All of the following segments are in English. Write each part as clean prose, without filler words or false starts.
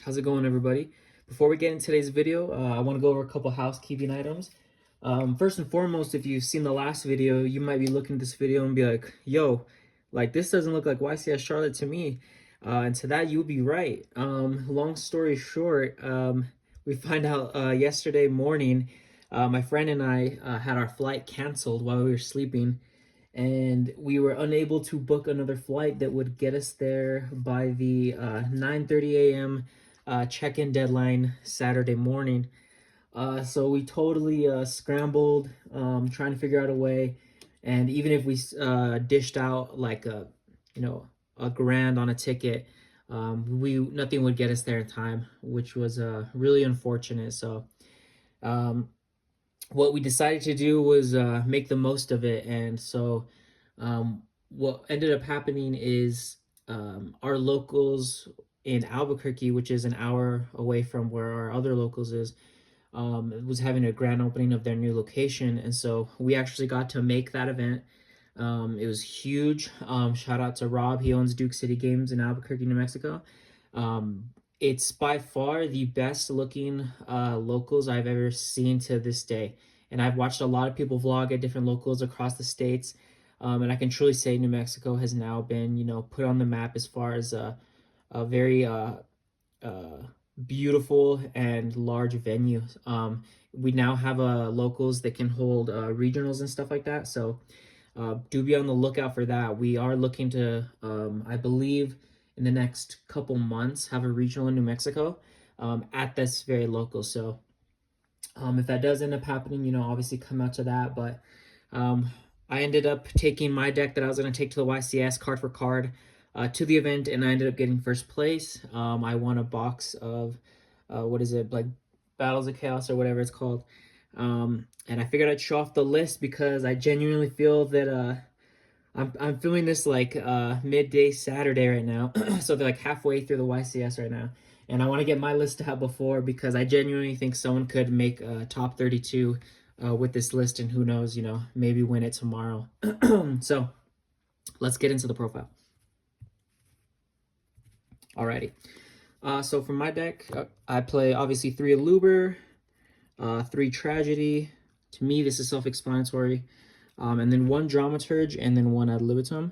How's it going, everybody? Before we get into today's video, I want to go over a couple housekeeping items. First and foremost, if you've seen the last video, you might be looking at this video and be like, yo, like this doesn't look like YCS Charlotte to me. And to that, you would be right. Long story short, we find out yesterday morning, my friend and I had our flight canceled while we were sleeping, and we were unable to book another flight that would get us there by the 9:30 a.m. Check-in deadline Saturday morning. So we totally scrambled, trying to figure out a way. And even if we dished out like a grand on a ticket, nothing would get us there in time, which was really unfortunate. So what we decided to do was make the most of it. And so what ended up happening is our locals in Albuquerque, which is an hour away from where our other locals is, was having a grand opening of their new location. And so we actually got to make that event. It was huge. Shout out to Rob. He owns Duke City Games in Albuquerque, New Mexico. It's by far the best looking locals I've ever seen to this day. And I've watched a lot of people vlog at different locals across the states. And I can truly say New Mexico has now been, put on the map as far as a very beautiful and large venue. We now have locals that can hold regionals and stuff like that. So do be on the lookout for that. We are looking to, I believe, in the next couple months, have a regional in New Mexico at this very local. So if that does end up happening, obviously come out to that. But I ended up taking my deck that I was going to take to the YCS card for card to the event, and I ended up getting first place. I won a box of, like Battles of Chaos or whatever it's called. And I figured I'd show off the list because I genuinely feel that I'm filming this like midday Saturday right now. So they're like halfway through the YCS right now. And I want to get my list out before, because I genuinely think someone could make top 32 with this list, and who knows, maybe win it tomorrow. So let's get into the profile. Alrighty. So for my deck, I play obviously 3 Aluber, 3 Tragedy. To me, this is self-explanatory. And then 1 Dramaturge, and then 1 Ad libitum.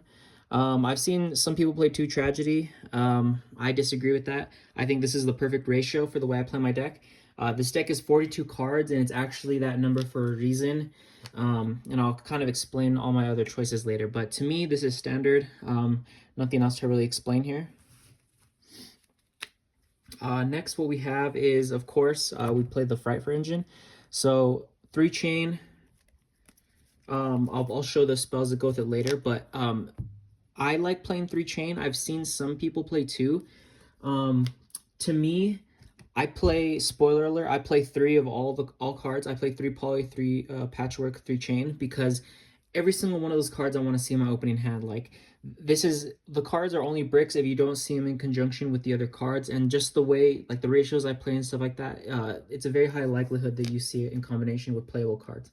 I've seen some people play 2 Tragedy. I disagree with that. I think this is the perfect ratio for the way I play my deck. This deck is 42 cards, and it's actually that number for a reason. And I'll kind of explain all my other choices later. But to me, this is standard. Nothing else to really explain here. Next, what we have is, of course, we play the Frightfur engine. So 3 chain. I'll show the spells that go with it later, but I like playing 3 chain. I've seen some people play 2. To me, I play, spoiler alert, I play 3 of all cards. I play 3 poly, 3 patchwork, 3 chain, because every single one of those cards I want to see in my opening hand. Like, the cards are only bricks if you don't see them in conjunction with the other cards, and just the way, like the ratios I play and stuff like that, it's a very high likelihood that you see it in combination with playable cards.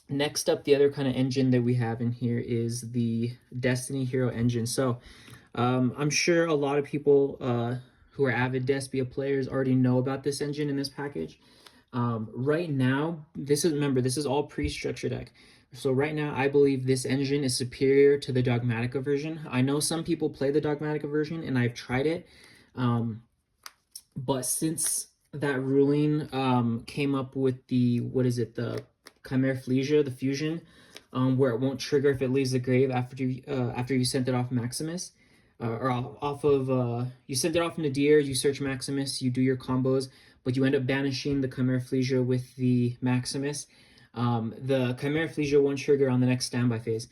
Next up, the other kind of engine that we have in here is the Destiny Hero engine. So I'm sure a lot of people who are avid Despia players already know about this engine in this package. Right now, this is all pre-structure deck. So right now, I believe this engine is superior to the Dogmatica version. I know some people play the Dogmatica version, and I've tried it. But since that ruling came up with the, the Chimeraplegia, the fusion, where it won't trigger if it leaves the grave after you sent it off Maximus, or off of you sent it off Nadir, you search Maximus, you do your combos, but you end up banishing the Chimeraplegia with the Maximus. The Chimeraplegia won't trigger on the next standby phase.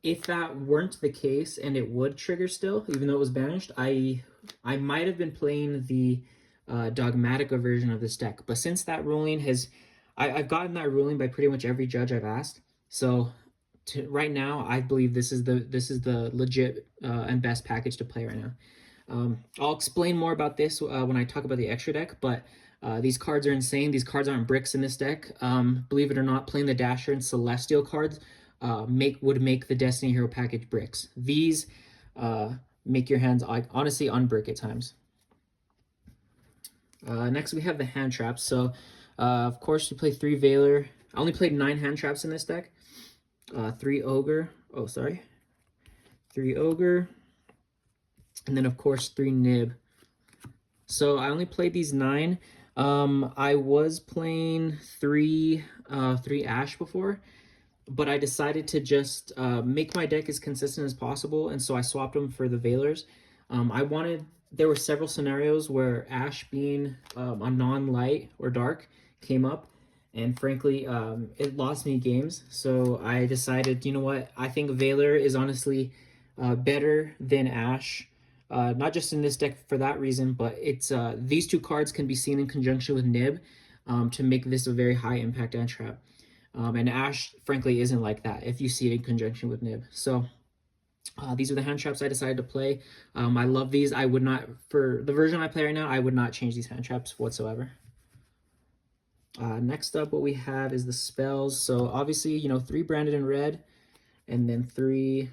If that weren't the case and it would trigger still, even though it was banished, I might have been playing the Dogmatica version of this deck. But since that ruling I've gotten that ruling by pretty much every judge I've asked. So right now, I believe this is the legit and best package to play right now. I'll explain more about this when I talk about the extra deck, but these cards are insane. These cards aren't bricks in this deck. Believe it or not, playing the Dasher and Celestial cards would make the Destiny Hero package bricks. These make your hands like honestly unbrick at times. Next we have the hand traps. So of course we play 3 Veiler. I only played 9 hand traps in this deck. 3 Ogre. Oh, sorry. 3 Ogre. And then of course 3 Nib. So I only played these 9. I was playing 3 Ash before, but I decided to just make my deck as consistent as possible, and so I swapped them for the Veilers. There were several scenarios where Ash being a non-light or dark came up, and frankly, it lost me games. So I decided, you know what, I think Veiler is honestly better than Ash. Not just in this deck for that reason, but it's these 2 cards can be seen in conjunction with Nib to make this a very high impact end trap. And Ash, frankly, isn't like that if you see it in conjunction with Nib. So these are the hand traps I decided to play. I love these. I would not, for the version I play right now, I would not change these hand traps whatsoever. Next up, what we have is the spells. So obviously, you know, 3 branded in red, and then 3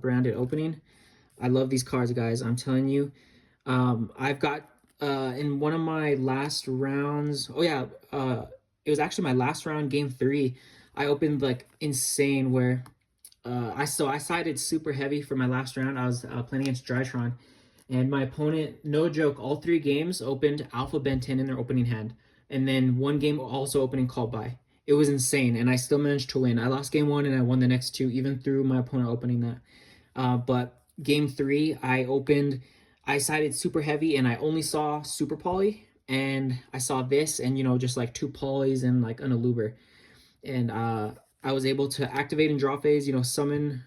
branded opening. I love these cards, guys. I'm telling you. I've got in one of my last rounds. Oh yeah, it was actually my last round, game 3. I opened like insane where I sided super heavy for my last round. I was playing against Drytron, and my opponent, no joke, all 3 games opened Alpha Ben 10 in their opening hand, and then one game also opening Call By. It was insane, and I still managed to win. I lost game 1 and I won the next 2, even through my opponent opening that. But game 3, I sided super heavy, and I only saw Super Poly, and I saw this, and, you know, just like 2 polys and like an Aluber. And I was able to activate in draw phase, you know, summon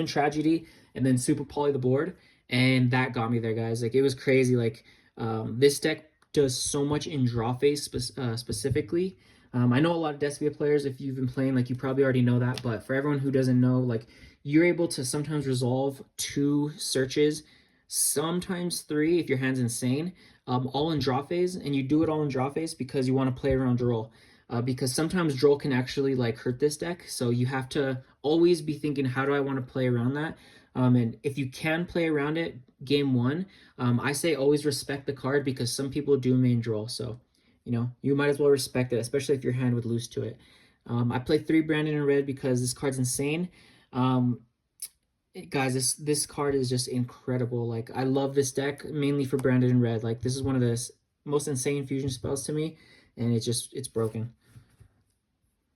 Tragedy, and then super poly the board, and that got me there, guys. Like, it was crazy. Like, this deck does so much in draw phase specifically. I know a lot of Despia players, if you've been playing, like, you probably already know that, but for everyone who doesn't know, like, you're able to sometimes resolve 2 searches, sometimes 3 if your hand's insane, all in draw phase, and you do it all in draw phase because you want to play around Droll. Because sometimes Droll can actually like hurt this deck, so you have to always be thinking, how do I want to play around that? And if you can play around it game 1, I say always respect the card, because some people do main Droll, so you know, you might as well respect it, especially if your hand would lose to it. I play 3 Brandon in red because this card's insane. Guys, this card is just incredible. Like, I love this deck mainly for Brandon in red. Like, this is one of the most insane fusion spells to me, and it's broken.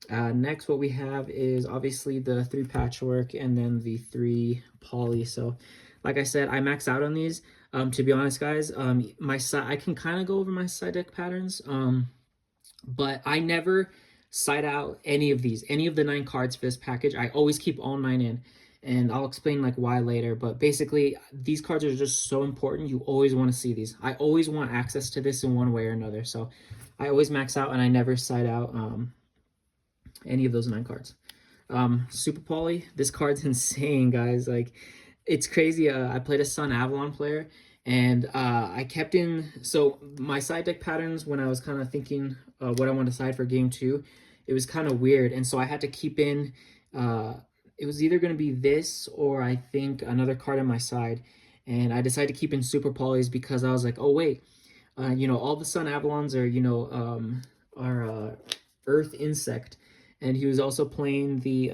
Next, what we have is obviously the 3 Patchwork and then the 3 Poly. So, like I said, I max out on these. To be honest, guys, I can kind of go over my side deck patterns, but I never side out any of these, any of the 9 cards for this package. I always keep all 9 in, and I'll explain like why later. But basically, these cards are just so important. You always want to see these. I always want access to this in one way or another. So I always max out, and I never side out any of those 9 cards. Super Poly, this card's insane, guys. Like, it's crazy. I played a Sun Avalon player, and I kept in, so my side deck patterns, when I was kind of thinking what I want to side for game 2, it was kind of weird, and so I had to keep in, it was either going to be this or I think another card on my side, and I decided to keep in Super Polys because I was like, oh wait, you know, all the Sun Avalons are, you know, Earth Insect, and he was also playing the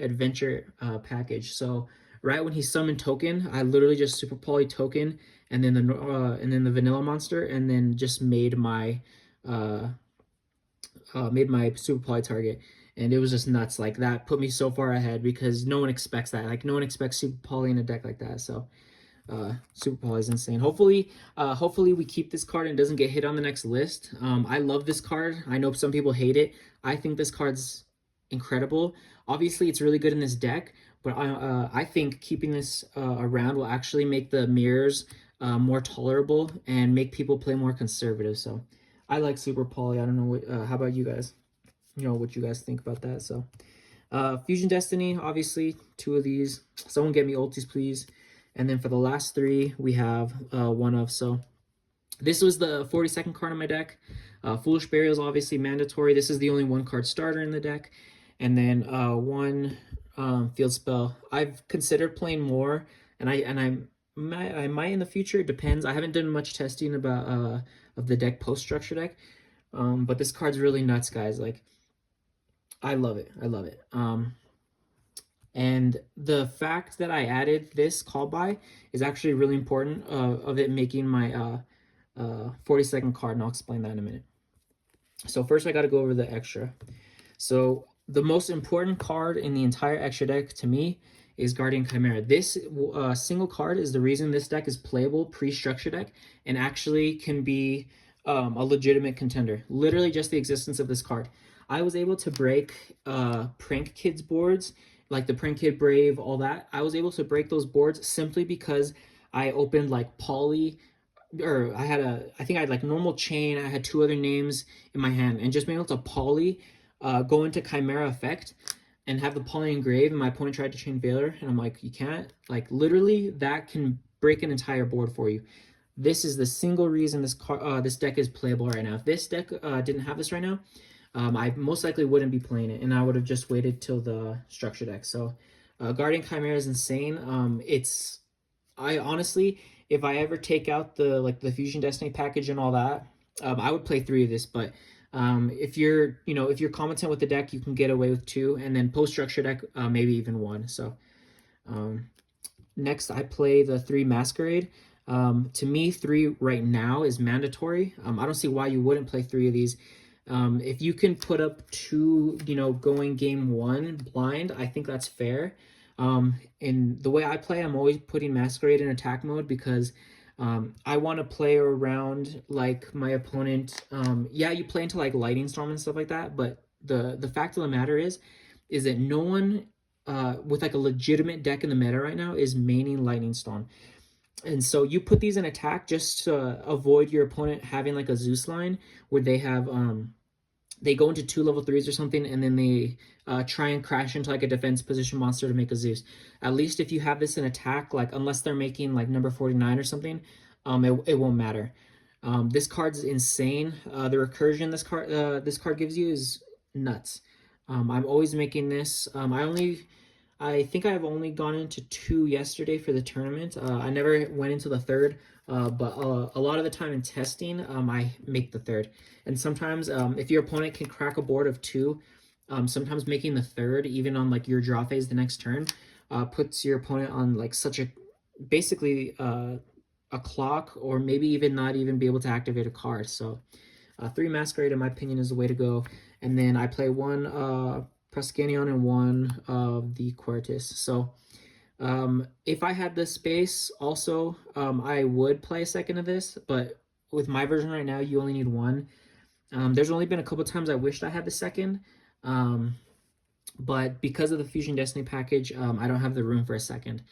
Adventure package. So right when he summoned Token, I literally just Super Poly Token, and then the Vanilla Monster, and then just made my Super Poly target. And it was just nuts. Like, that put me so far ahead because no one expects that. Like, no one expects Super Poly in a deck like that. So Super Poly is insane. Hopefully we keep this card and it doesn't get hit on the next list. I love this card. I know some people hate it. I think this card's incredible. Obviously, it's really good in this deck, but I think keeping this around will actually make the mirrors more tolerable and make people play more conservative. So I like Super Poly. I don't know what, how about you guys? You know, what you guys think about that. So Fusion Destiny, obviously 2 of these. Someone get me ultis, please. And then for the last 3, we have one of. So this was the 42nd card on my deck. Foolish Burial is obviously mandatory. This is the only 1 card starter in the deck. And then 1 field spell. I've considered playing more, and I might in the future. It depends. I haven't done much testing about of the deck post structure deck. But this card's really nuts, guys. Like, I love it. I love it. And the fact that I added this call by is actually really important of it making my 40-second card, and I'll explain that in a minute. So first I got to go over the extra. So the most important card in the entire extra deck to me is Guardian Chimera. This single card is the reason this deck is playable pre-structure deck and actually can be a legitimate contender. Literally just the existence of this card. I was able to break Prank Kids boards, like the Prank Kid Brave, all that. I was able to break those boards simply because I opened like Poly, or I think I had like normal chain. I had two other names in my hand, and just being able to Poly, go into Chimera effect, and have the Poly engrave. And my opponent tried to chain Veiler, and I'm like, you can't. Like literally, that can break an entire board for you. This is the single reason this deck is playable right now. If this deck didn't have this right now, I most likely wouldn't be playing it, and I would have just waited till the structure deck. So, Guardian Chimera is insane. I honestly, if I ever take out the Fusion Destiny package and all that, I would play 3 of this. But if you're competent with the deck, you can get away with 2, and then post structure deck, maybe even 1. So, next I play the 3 Masquerade. To me, 3 right now is mandatory. I don't see why you wouldn't play 3 of these. If you can put up 2, going game 1 blind, I think that's fair. And the way I play, I'm always putting Masquerade in attack mode because I want to play around like my opponent. Yeah, you play into like Lightning Storm and stuff like that, but the fact of the matter is that no one with like a legitimate deck in the meta right now is maining Lightning Storm. And so you put these in attack just to avoid your opponent having like a Zeus line where they have they go into 2 level 3s or something, and then they try and crash into like a defense position monster to make a Zeus. At least if you have this in attack, like unless they're making like number 49 or something, it won't matter. This card's insane. The recursion this card gives you is nuts. I'm always making this. I think I've only gone into 2 yesterday for the tournament. I never went into the 3rd, but a lot of the time in testing, I make the 3rd. And sometimes, if your opponent can crack a board of 2, sometimes making the 3rd, even on like your draw phase the next turn, puts your opponent on like such a, basically a clock, or maybe even not even be able to activate a card. So 3 Masquerade, in my opinion, is the way to go. And then I play 1 Proscanion and 1 of the Quartus. So if I had the space also, I would play a second of this, but with my version right now, you only need 1. There's only been a couple times I wished I had the second, but because of the Fusion Destiny package, I don't have the room for a second.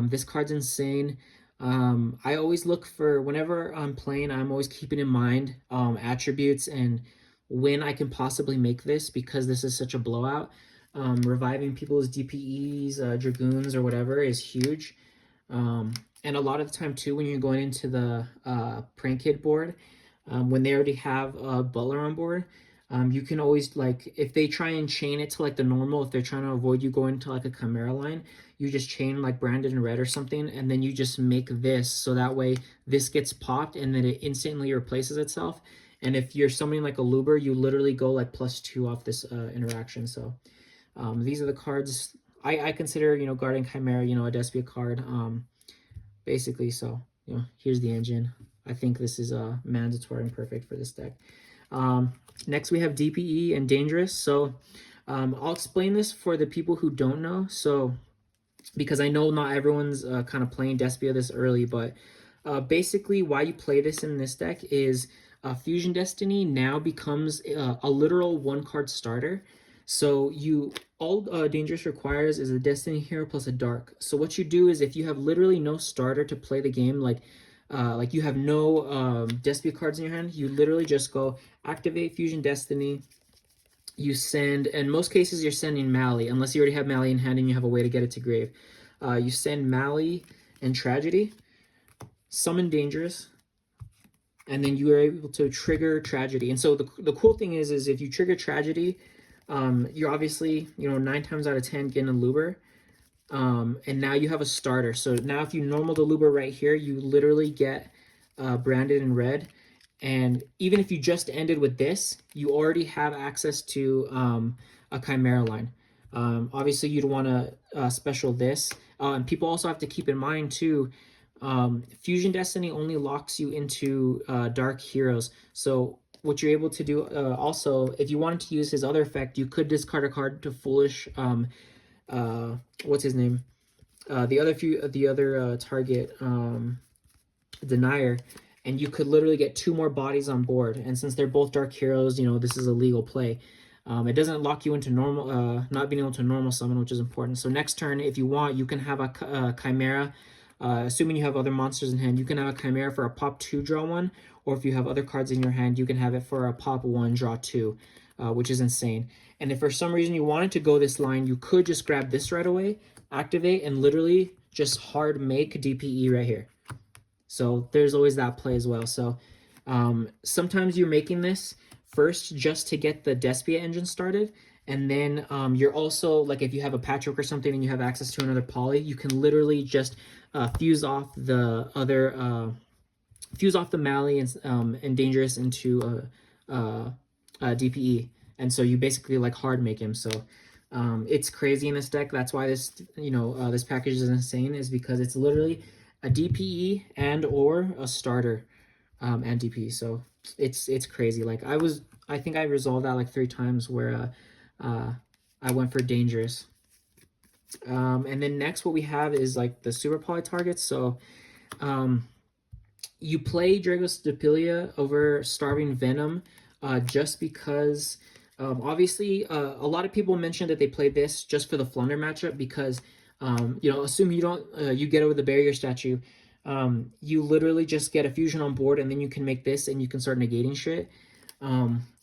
This card's insane. I always look for, whenever I'm playing, I'm always keeping in mind attributes and when I can possibly make this, because this is such a blowout. Reviving people's DPEs, Dragoons, or whatever is huge. And a lot of the time, too, when you're going into the Prank Kid board, when they already have Butler on board, you can always, like, if they try and chain it to, like, the normal, if they're trying to avoid you going to, like, a Chimera line, you just chain, like, Branded in red or something, and then you just make this, so that way this gets popped, and then it instantly replaces itself. And if you're summoning like a Luber, you literally go like +2 off this interaction. So these are the cards I consider, Guardian Chimera, a Despia card, basically. So, here's the engine. I think this is mandatory and perfect for this deck. Next, we have DPE and Dangerous. So I'll explain this for the people who don't know. So, because I know not everyone's kind of playing Despia this early, but basically why you play this in this deck is Fusion Destiny now becomes a literal 1-card starter. So all Dangerous requires is a Destiny hero plus a Dark. So what you do is, if you have literally no starter to play the game, like you have no Despia cards in your hand, you literally just go activate Fusion Destiny. You send, in most cases, you're sending Mally, unless you already have Mally in hand and you have a way to get it to grave. You send Mally and Tragedy, summon Dangerous, and then you are able to trigger Tragedy. And so the cool thing is if you trigger Tragedy, you're obviously, 9 times out of 10 getting a Luber. And now you have a starter. So now if you normal the Luber right here, you literally get branded in red. And even if you just ended with this, you already have access to a Chimera line. Obviously, you'd want to special this. And people also have to keep in mind, too, Fusion Destiny only locks you into Dark Heroes. So what you're able to do also, if you wanted to use his other effect, you could discard a card to Foolish, what's his name? The other target, Denier, and you could literally get 2 more bodies on board. And since they're both Dark Heroes, this is a legal play. It doesn't lock you into normal, not being able to normal summon, which is important. So next turn, if you want, you can have a Chimera. Assuming you have other monsters in hand, you can have a Chimera for a pop 2, draw 1. Or if you have other cards in your hand, you can have it for a pop 1, draw 2, which is insane. And if for some reason you wanted to go this line, you could just grab this right away, activate, and literally just hard make DPE right here. So there's always that play as well. So sometimes you're making this first just to get the Despia engine started. And then you're also, like if you have a patchwork or something and you have access to another poly, you can literally just fuse off the other, fuse off the Mally and Dangerous into DPE. And so you basically like hard make him. So it's crazy in this deck. That's why this, this package is insane, is because it's literally a DPE and or a starter and DPE. So it's crazy. Like I think I resolved that like 3 times where I went for Dangerous. And then next what we have is like the super poly targets. So you play Dragos Depilia over Starving Venom just because obviously a lot of people mentioned that they played this just for the Flunder matchup because assume you don't you get over the barrier statue, you literally just get a fusion on board and then you can make this and you can start negating shit.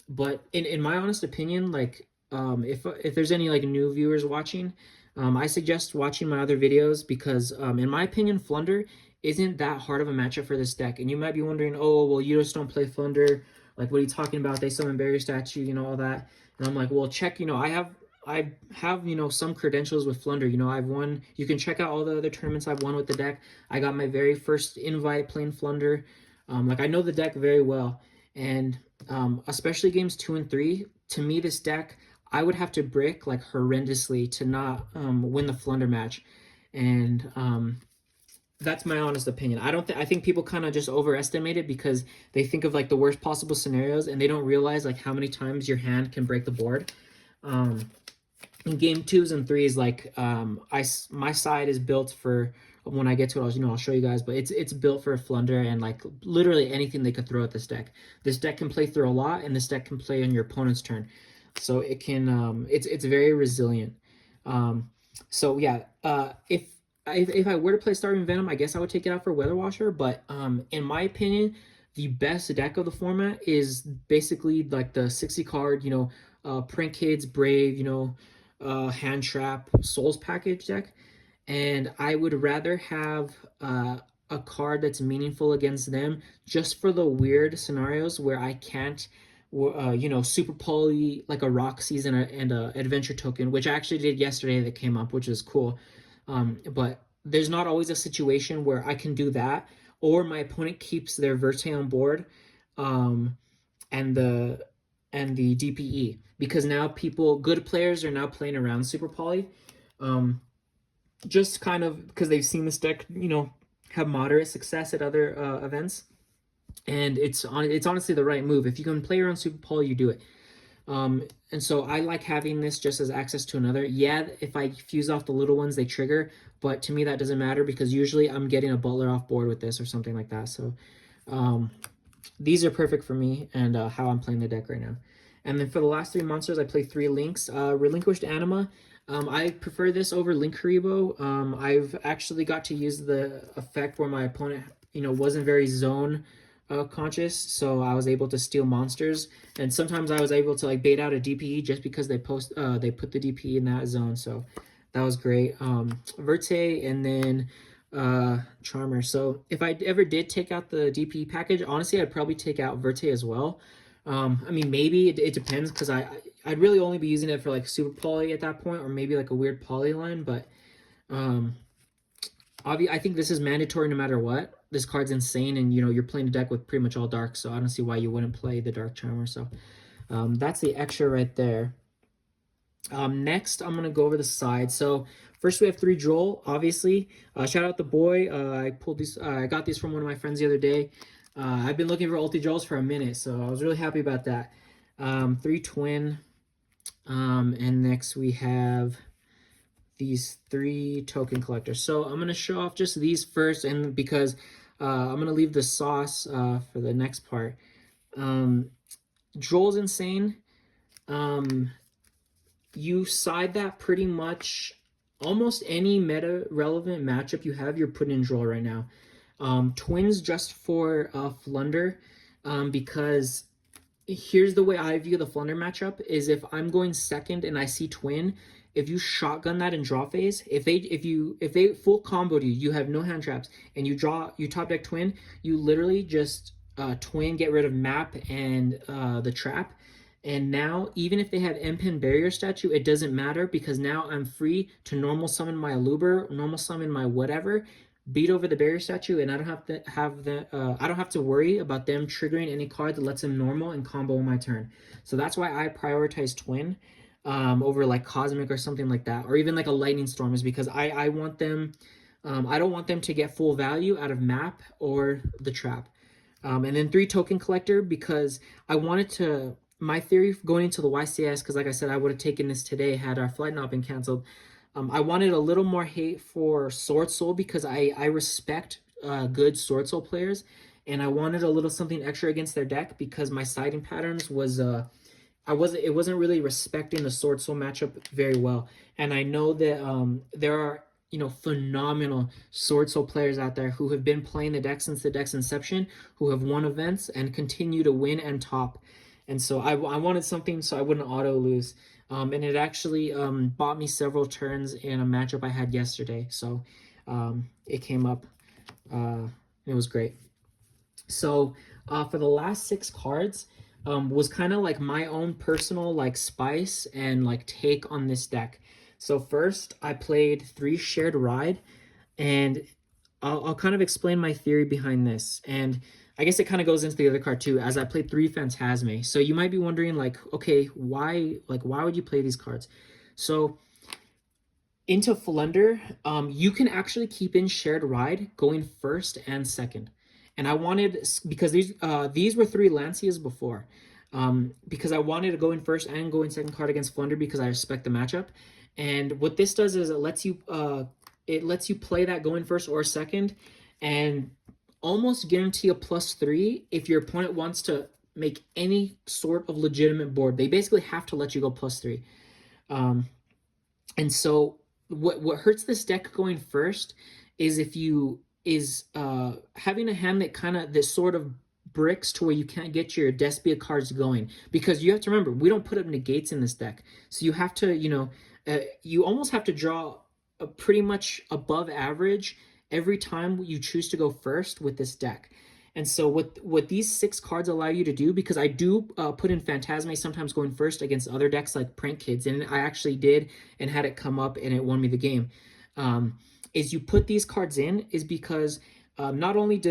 But in my honest opinion, like if there's any like new viewers watching, I suggest watching my other videos because in my opinion, Flunder isn't that hard of a matchup for this deck. And you might be wondering, oh, well, you just don't play Flunder. Like, what are you talking about? They summon Barrier Statue, all that. And I'm like, well, check, I have, some credentials with Flunder. I've won. You can check out all the other tournaments I've won with the deck. I got my very first invite playing Flunder. Like, I know the deck very well. And especially games 2 and 3, to me, this deck, I would have to brick, like, horrendously to not win the Flunder match. And that's my honest opinion. I think people kind of just overestimate it because they think of like the worst possible scenarios and they don't realize like how many times your hand can break the board. In game 2s and 3s, like my side is built for when I get to it, I'll show you guys, but it's built for a Flunder and like literally anything they could throw at this deck. This deck can play through a lot and this deck can play on your opponent's turn. So it can it's very resilient. So yeah, if I were to play Starving Venom, I guess I would take it out for Weather Washer. But in my opinion, the best deck of the format is basically like the 60 card, Prank Kids, Brave, Hand Trap, Souls package deck. And I would rather have a card that's meaningful against them just for the weird scenarios where I can't, super poly like a Roxy's and a adventure token, which I actually did yesterday that came up, which is cool. But there's not always a situation where I can do that, or my opponent keeps their Verte on board, and the DPE, because now good players are now playing around Super Poly, just kind of because they've seen this deck, have moderate success at other events, and it's honestly the right move. If you can play around Super Poly, you do it. And so I like having this just as access to another. Yeah, if I fuse off the little ones, they trigger, but to me that doesn't matter because usually I'm getting a Butler off board with this or something like that. So these are perfect for me and how I'm playing the deck right now. And then for the last 3 monsters, I play 3 Links. Relinquished Anima, I prefer this over Link Haribo. I've actually got to use the effect where my opponent, wasn't very zone conscious, so I was able to steal monsters, and sometimes I was able to like bait out a DPE just because they put the DPE in that zone, so that was great. Verte and then Charmer. So if I ever did take out the DPE package, honestly I'd probably take out Verte as well. I mean, maybe it depends because I'd really only be using it for like super poly at that point, or maybe like a weird poly line. But um, I think this is mandatory no matter what. This card's insane, and you're playing a deck with pretty much all dark, so I don't see why you wouldn't play the Dark Charmer. So that's the extra right there. Next, I'm gonna go over the side. So first we have 3 Joel, obviously. Shout out the boy. I pulled these. I got these from one of my friends the other day. I've been looking for ulti Joels for a minute, so I was really happy about that. 3 Twin. And next we have these 3 token collectors. So I'm gonna show off just these first, and because I'm gonna leave the sauce for the next part. Joel's insane. You side that pretty much almost any meta relevant matchup you have, you're putting in Joel right now. Twins just for Flunder, because here's the way I view the Flunder matchup is if I'm going second and I see Twin, if you shotgun that in draw phase, if they full comboed you, you have no hand traps, and you top deck Twin, you literally just Twin, get rid of map and the trap. And now, even if they have M-Pin Barrier Statue, it doesn't matter because now I'm free to normal summon my Aluber, normal summon my whatever, beat over the Barrier Statue, and I don't have to worry about them triggering any card that lets them normal and combo on my turn. So that's why I prioritize Twin over like Cosmic or something like that, or even like a Lightning Storm, is because I want them. I don't want them to get full value out of map or the trap. And then 3 Token Collector because I wanted to. My theory going into the YCS, because like I said, I would have taken this today had our flight not been canceled. I wanted a little more hate for Sword Soul because I respect good Sword Soul players, and I wanted a little something extra against their deck because my siding patterns was it wasn't really respecting the Sword Soul matchup very well. And I know that there are phenomenal Sword Soul players out there who have been playing the deck since the deck's inception, who have won events and continue to win and top. And so I wanted something so I wouldn't auto lose. And it actually bought me several turns in a matchup I had yesterday. So it came up. It was great. So for the last 6 cards was kind of like my own personal like spice and like take on this deck. So first I played 3 Shared Ride, and I'll kind of explain my theory behind this. And I guess it kind of goes into the other card too, as I played 3 Phantasme. So you might be wondering like, okay, why would you play these cards? So into Flunder, you can actually keep in Shared Ride going first and second. And I wanted, because these were 3 Lancias before, because I wanted to go in first and go in second card against Flunder because I respect the matchup. And what this does is it lets you play that going first or second, and almost guarantee a +3 if your opponent wants to make any sort of legitimate board. They basically have to let you go +3. And so what hurts this deck going first is having a hand that sort of bricks to where you can't get your Despia cards going, because you have to remember we don't put up negates in this deck, so you have to you almost have to draw a pretty much above average every time you choose to go first with this deck. And so what these 6 cards allow you to do, because I do put in Phantasme sometimes going first against other decks like Prank Kids, and I actually did and had it come up and it won me the game, is you put these cards in is because not only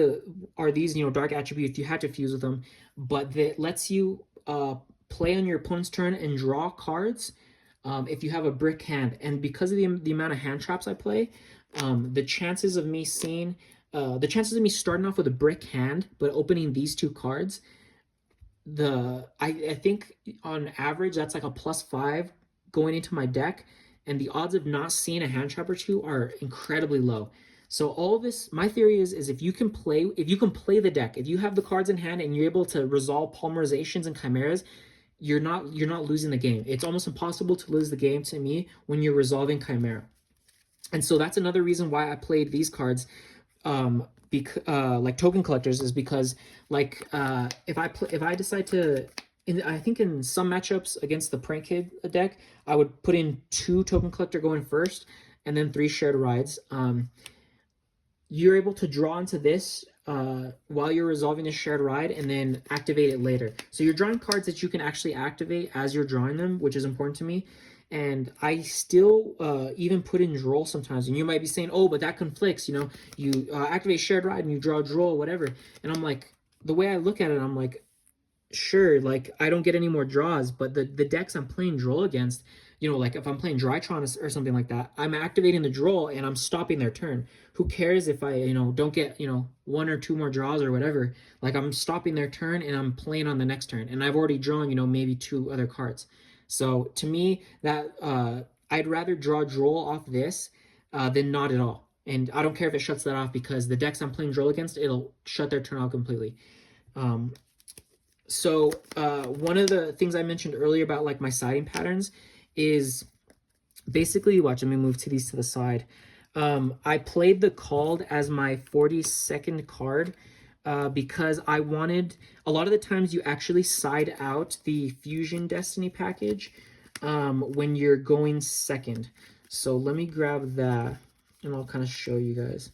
are these dark attributes, you have to fuse with them, but that lets you play on your opponent's turn and draw cards if you have a brick hand. And because of the amount of hand traps I play, the chances of me starting off with a brick hand but opening these 2 cards, I think on average that's like a +5 going into my deck, and the odds of not seeing a hand trap or 2 are incredibly low. So all this, my theory is if you can play the deck, if you have the cards in hand and you're able to resolve polymerizations and chimeras, you're not losing the game. It's almost impossible to lose the game to me when you're resolving chimera. And so that's another reason why I played these cards, like Token Collectors, is because like if I decide to, I think in some matchups against the Prank Kid deck, I would put in 2 Token Collector going first and then 3 Shared Rides. You're able to draw into this while you're resolving the shared ride, and then activate it later. So you're drawing cards that you can actually activate as you're drawing them, which is important to me. And I still even put in droll sometimes. And you might be saying, oh, but that conflicts. You know, you activate shared ride and you draw droll, whatever. And I'm like, the way I look at it, I'm like, sure, like I don't get any more draws, but the decks I'm playing droll against, you know, like if I'm playing Drytron or something like that, I'm activating the droll and I'm stopping their turn. Who cares if I, you know, don't get, you know, one or two more draws or whatever? Like I'm stopping their turn and I'm playing on the next turn, and I've already drawn, you know, maybe two other cards. So to me, that I'd rather draw droll off this than not at all. And I don't care if it shuts that off, because the decks I'm playing droll against, it'll shut their turn off completely. So one of the things I mentioned earlier about like my siding patterns is basically, watch, let me move to these to the side. I played the Called as my 42nd card because I wanted, a lot of the times you actually side out the Fusion Destiny package when you're going second. So let me grab that and I'll kind of show you guys.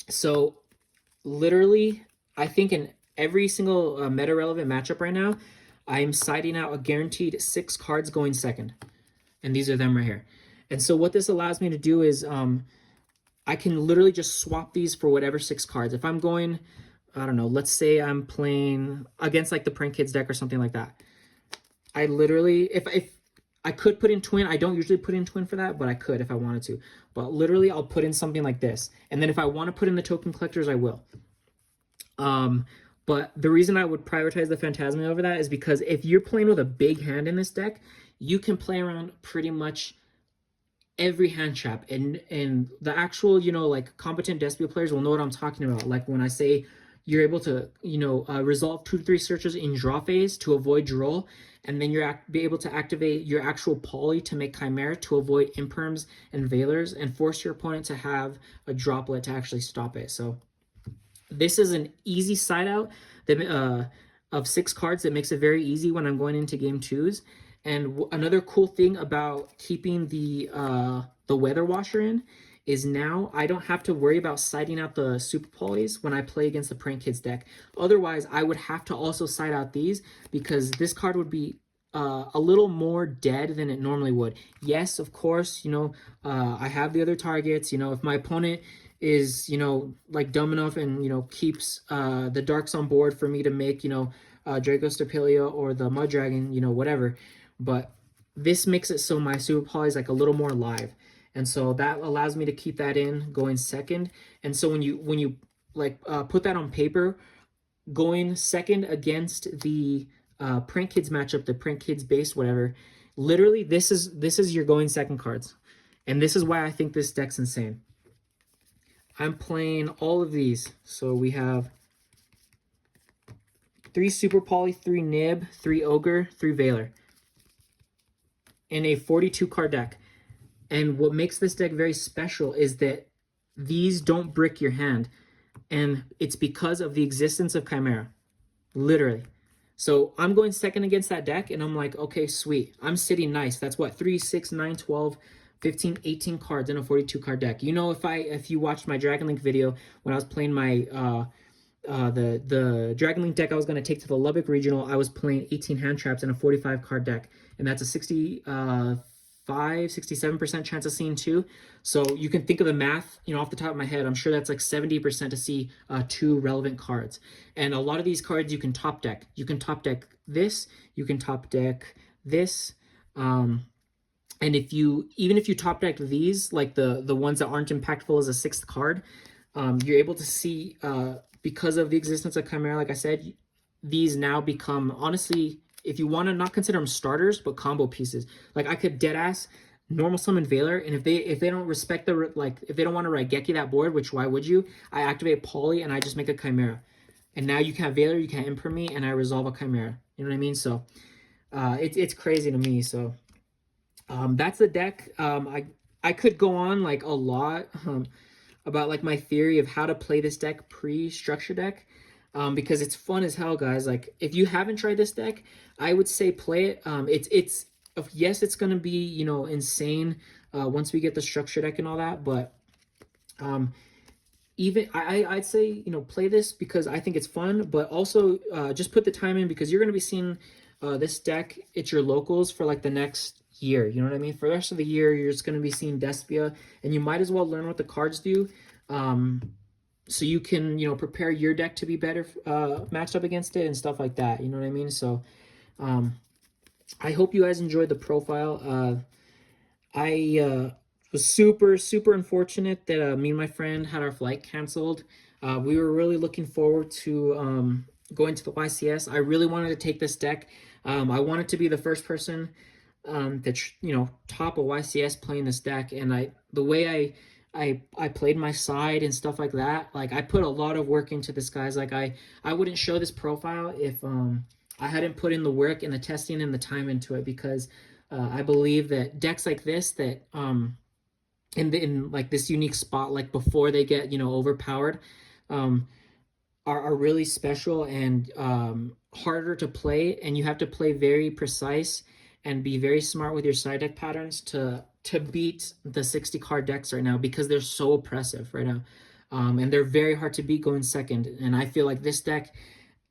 So literally, I think in every single meta relevant matchup right now, I'm siding out a guaranteed 6 cards going second. And these are them right here. And so what this allows me to do is I can literally just swap these for whatever 6 cards. If I'm going, I don't know, let's say I'm playing against like the Prank Kids deck or something like that. I literally, if I could put in Twin, I don't usually put in Twin for that, but I could if I wanted to. But literally, I'll put in something like this. And then if I want to put in the Token Collectors, I will. But the reason I would prioritize the Phantasma over that is because if you're playing with a big hand in this deck, you can play around pretty much every hand trap, and the actual, you know, like competent Despia players will know what I'm talking about. Like when I say you're able to, you know, resolve 2 to 3 searches in draw phase to avoid droll, and then you're be able to activate your actual poly to make Chimera to avoid imperms and veilers and force your opponent to have a droplet to actually stop it. So this is an easy side out that of 6 cards that makes it very easy when I'm going into game 2s. And another cool thing about keeping the Weather Washer in is now I don't have to worry about siding out the Super Polys when I play against the Prank Kids deck. Otherwise, I would have to also side out these, because this card would be a little more dead than it normally would. Yes, of course, you know, I have the other targets. You know, if my opponent is, you know, like dumb enough and, you know, keeps the Darks on board for me to make, you know, Draco Stapelia or the Mud Dragon, you know, whatever. But this makes it so my Super Poly is like a little more live. And so that allows me to keep that in going second. And so when you like put that on paper, going second against the Prank Kids matchup, the Prank Kids base, whatever, literally this is your going second cards. And this is why I think this deck's insane. I'm playing all of these. So we have 3 Super Poly, 3 Nib, 3 Ogre, 3 Veiler in a 42 card deck. And what makes this deck very special is that these don't brick your hand. And it's because of the existence of Chimera. Literally. So I'm going second against that deck, and I'm like, okay, sweet. I'm sitting nice. That's what, 3, 6, 9, 12, 15, 18 cards in a 42 card deck. You know, if you watched my Dragon Link video when I was playing my the Dragon Link deck I was going to take to the Lubbock Regional, I was playing 18 hand traps in a 45 card deck, and that's a 67% chance of seeing 2. So you can think of the math, you know, off the top of my head. I'm sure that's like 70% to see 2 relevant cards. And a lot of these cards you can top deck. You can top deck this, you can top deck this, and even if you top deck these, like the ones that aren't impactful as a 6th card, you're able to see, because of the existence of Chimera, like I said, these now become, honestly, if you want to not consider them starters, but combo pieces. Like I could deadass normal summon Veiler, and if they don't respect the, like, if they don't want to Raigeki that board, which why would you? I activate Poly and I just make a Chimera. And now you can't Veiler, you can't Imper me, and I resolve a Chimera. You know what I mean? So it's crazy to me. So that's the deck. I could go on like a lot about like my theory of how to play this deck pre-structure deck, because it's fun as hell, guys. Like if you haven't tried this deck, I would say play it. It's yes, it's gonna be, you know, insane once we get the structure deck and all that, but even I'd say, play this because I think it's fun, but also just put the time in because you're going to be seeing this deck at your locals for like the next year. You know what I mean? For the rest of the year, you're just going to be seeing Despia, and you might as well learn what the cards do. So you can, prepare your deck to be better matched up against it and stuff like that. You know what I mean? So um, I hope you guys enjoyed the profile. I was super, super unfortunate that me and my friend had our flight canceled. We were really looking forward to going to the YCS. I really wanted to take this deck. I wanted to be the first person that top a YCS playing this deck, and the way I played my side and stuff like that. Like I put a lot of work into this, guys. Like I wouldn't show this profile if I hadn't put in the work and the testing and the time into it, because I believe that decks like this that in like this unique spot, like before they get overpowered, um, are really special and harder to play, and you have to play very precise and be very smart with your side deck patterns to beat the 60 card decks right now, because they're so oppressive right now, and they're very hard to beat going second. And I feel like this deck,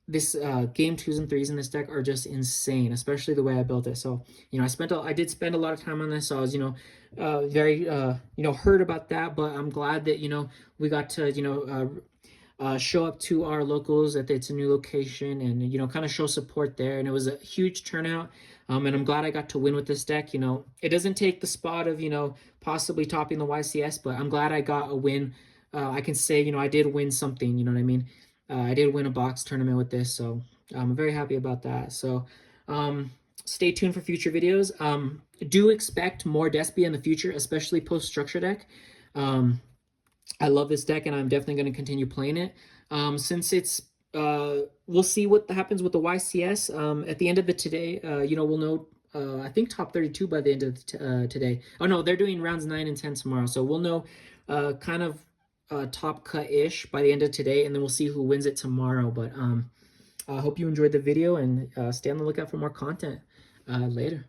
this game twos and threes in this deck are just insane, especially the way I built it. So I did spend a lot of time on this, so I was very hurt about that, but I'm glad that we got to show up to our locals at it's a new location, and kind of show support there, and it was a huge turnout. And I'm glad I got to win with this deck. It doesn't take the spot of possibly topping the YCS, but I'm glad I got a win. I can say I did win something. You know what I mean? I did win a box tournament with this, so I'm very happy about that. So stay tuned for future videos. Do expect more Despia in the future, especially post structure deck. I love this deck, and I'm definitely going to continue playing it. Since it's we'll see what happens with the YCS at the end of the today. We'll know. I think top 32 by the end of today. Oh no, they're doing rounds 9 and 10 tomorrow, so we'll know kind of top cut-ish by the end of today, and then we'll see who wins it tomorrow. But I hope you enjoyed the video, and stay on the lookout for more content later.